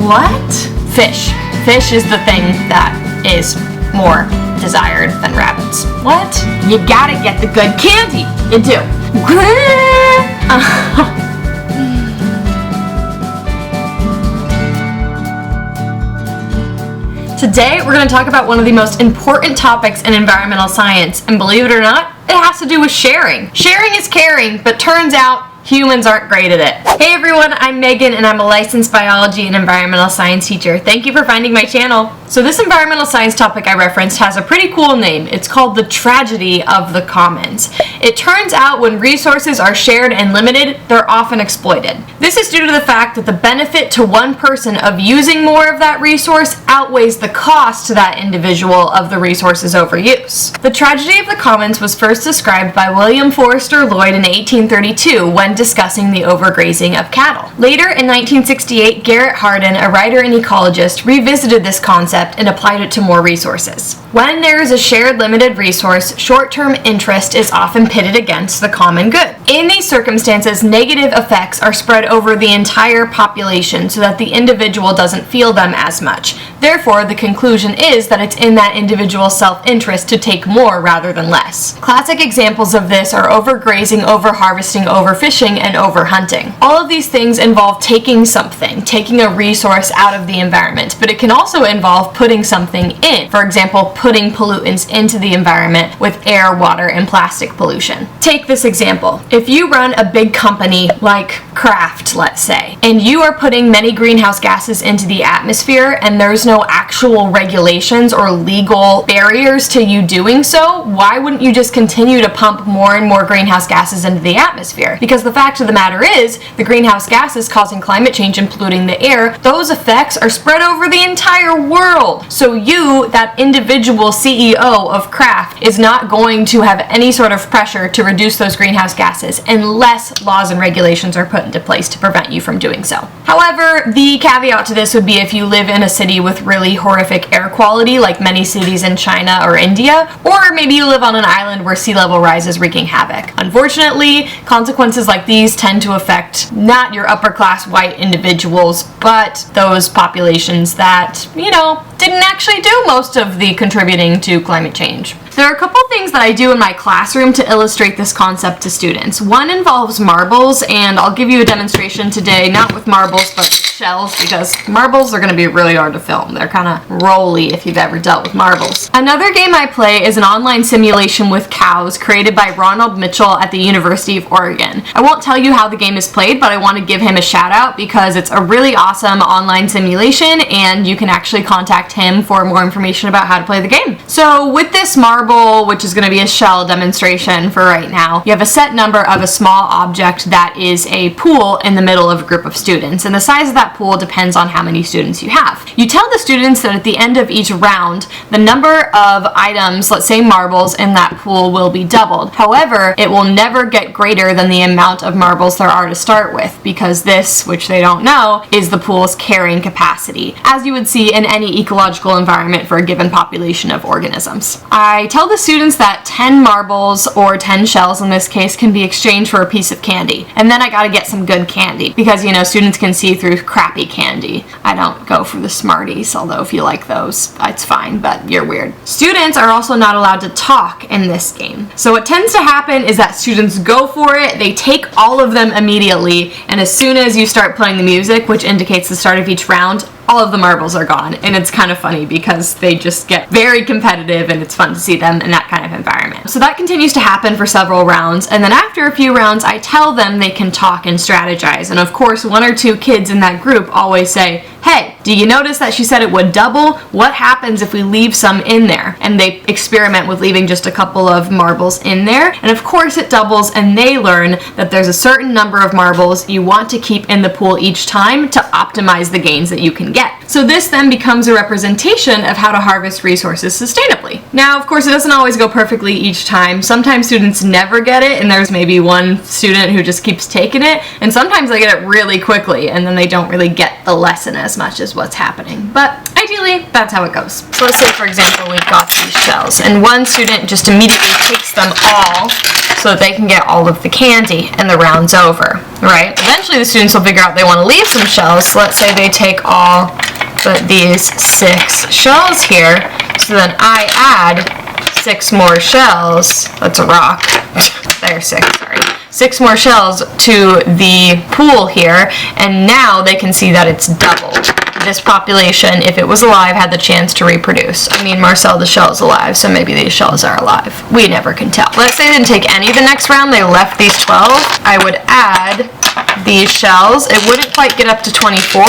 What? Fish. Fish is the thing that is more desired than rabbits. What? You gotta get the good candy. You do. Today, we're going to talk about one of the most important topics in environmental science, and believe it or not, it has to do with sharing. Sharing is caring, but turns out humans aren't great at it. Hey everyone, I'm Megan and I'm a licensed biology and environmental science teacher. Thank you for finding my channel. So this environmental science topic I referenced has a pretty cool name. It's called the tragedy of the commons. It turns out when resources are shared and limited, they're often exploited. This is due to the fact that the benefit to one person of using more of that resource outweighs the cost to that individual of the resource's overuse. The tragedy of the commons was first described by William Forster Lloyd in 1832 when discussing the overgrazing of cattle. Later, in 1968, Garrett Hardin, a writer and ecologist, revisited this concept and applied it to more resources. When there is a shared limited resource, short-term interest is often pitted against the common good. In these circumstances, negative effects are spread over the entire population so that the individual doesn't feel them as much. Therefore, the conclusion is that it's in that individual's self-interest to take more rather than less. Classic examples of this are overgrazing, overharvesting, overfishing, and overhunting. All of these things involve taking something, taking a resource out of the environment, but it can also involve putting something in. For example, putting pollutants into the environment with air, water, and plastic pollution. Take this example. If you run a big company like Kraft, let's say, and you are putting many greenhouse gases into the atmosphere and there's no actual regulations or legal barriers to you doing so, why wouldn't you just continue to pump more and more greenhouse gases into the atmosphere? Because the fact of the matter is, the greenhouse gases causing climate change and polluting the air, those effects are spread over the entire world. So you, that individual CEO of Kraft, is not going to have any sort of pressure to reduce those greenhouse gases unless laws and regulations are put into place to prevent you from doing so. However, the caveat to this would be if you live in a city with really horrific air quality, like many cities in China or India, or maybe you live on an island where sea level rise is wreaking havoc. Unfortunately, consequences like these tend to affect not your upper class white individuals, but those populations that, didn't actually do most of the contributing to climate change. There are a couple things that I do in my classroom to illustrate this concept to students. One involves marbles, and I'll give you a demonstration today, not with marbles, but shells, because marbles are going to be really hard to film. They're kind of rolly if you've ever dealt with marbles. Another game I play is an online simulation with cows created by Ronald Mitchell at the University of Oregon. I won't tell you how the game is played, but I want to give him a shout out because it's a really awesome online simulation and you can actually contact him for more information about how to play the game. So with this marble, which is going to be a shell demonstration for right now, you have a set number of a small object that is a pool in the middle of a group of students, and the size of that pool depends on how many students you have. You tell the students that at the end of each round, the number of items, let's say marbles, in that pool will be doubled. However, it will never get greater than the amount of marbles there are to start with, because this, which they don't know, is the pool's carrying capacity, as you would see in any ecological environment for a given population of organisms. I tell the students that 10 marbles, or 10 shells in this case, can be exchanged for a piece of candy. And then I gotta get some good candy, because students can see through crappy candy. I don't go for the Smarties, although if you like those, it's fine, but you're weird. Students are also not allowed to talk in this game. So what tends to happen is that students go for it, they take all of them immediately, and as soon as you start playing the music, which indicates the start of each round, all of the marbles are gone. And it's kind of funny because they just get very competitive and it's fun to see them in that kind of environment. So that continues to happen for several rounds, and then after a few rounds I tell them they can talk and strategize, and of course one or two kids in that group always say, "Hey, do you notice that she said it would double? What happens if we leave some in there?" And they experiment with leaving just a couple of marbles in there, and of course it doubles, and they learn that there's a certain number of marbles you want to keep in the pool each time to optimize the gains that you can get. So this then becomes a representation of how to harvest resources sustainably. Now, of course, it doesn't always go perfectly each time. Sometimes students never get it, and there's maybe one student who just keeps taking it, and sometimes they get it really quickly, and then they don't really get the lesson as much as what's happening. But ideally, usually that's how it goes. So let's say, for example, we've got these shells, and one student just immediately takes them all so that they can get all of the candy, and the round's over, right? Eventually the students will figure out they want to leave some shells, so let's say they take all but these 6 shells here, so then I add 6 more shells. That's a rock. There's 6, sorry. 6 more shells to the pool here, and now they can see that it's doubled. This population, if it was alive, had the chance to reproduce. I mean, Marcel, the shell's alive, so maybe these shells are alive. We never can tell. Let's say they didn't take any the next round, they left these 12. I would add these shells. It wouldn't quite get up to 24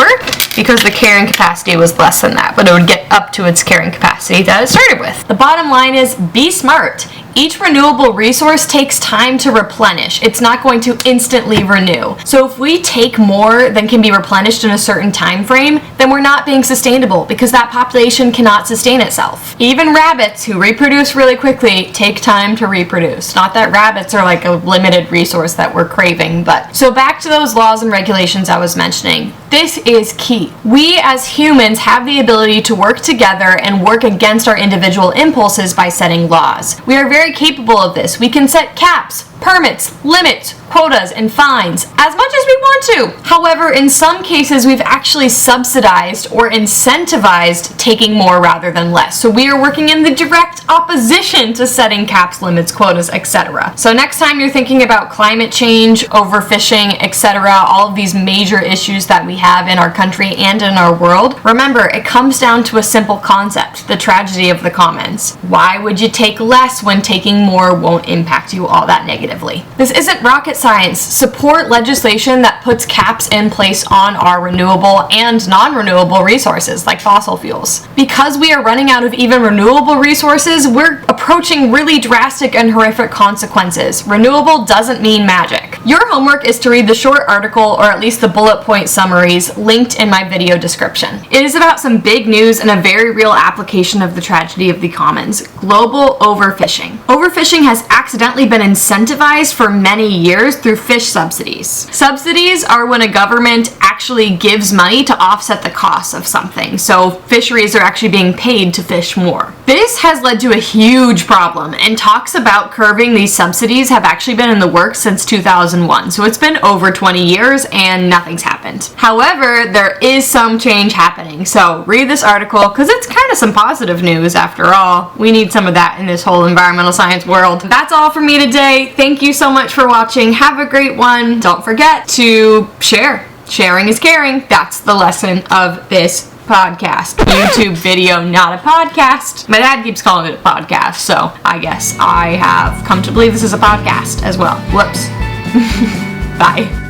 because the carrying capacity was less than that, but it would get up to its carrying capacity that it started with. The bottom line is, be smart. Each renewable resource takes time to replenish. It's not going to instantly renew. So if we take more than can be replenished in a certain time frame, then we're not being sustainable because that population cannot sustain itself. Even rabbits who reproduce really quickly take time to reproduce. Not that rabbits are like a limited resource that we're craving, but so back to those laws and regulations I was mentioning. This is key. We as humans have the ability to work together and work against our individual impulses by setting laws. We are very capable of this. We can set caps, permits, limits, quotas, and fines as much as we want to. However, in some cases, we've actually subsidized or incentivized taking more rather than less. So we are working in the direct opposition to setting caps, limits, quotas, etc. So next time you're thinking about climate change, overfishing, etc., all of these major issues that we have in our country and in our world, remember, it comes down to a simple concept, the tragedy of the commons. Why would you take less when taking more won't impact you all that negatively? This isn't rocket science. Support legislation that puts caps in place on our renewable and non-renewable resources like fossil fuels. Because we are running out of even renewable resources, we're approaching really drastic and horrific consequences. Renewable doesn't mean magic. Your homework is to read the short article, or at least the bullet point summaries, linked in my video description. It is about some big news and a very real application of the tragedy of the commons: global overfishing. Overfishing has accidentally been incentivized for many years through fish subsidies. Subsidies are when a government actually gives money to offset the costs of something, so fisheries are actually being paid to fish more. This has led to a huge problem, and talks about curbing these subsidies have actually been in the works since 2001, so it's been over 20 years and nothing's happened. However, there is some change happening, so read this article because it's kind of some positive news after all. We need some of that in this whole environmental science world. That's all for me today. Thank you so much for watching. Have a great one. Don't forget to share. Sharing is caring. That's the lesson of this podcast. YouTube video, not a podcast. My dad keeps calling it a podcast, so I guess I have come to believe this is a podcast as well. Whoops. Bye.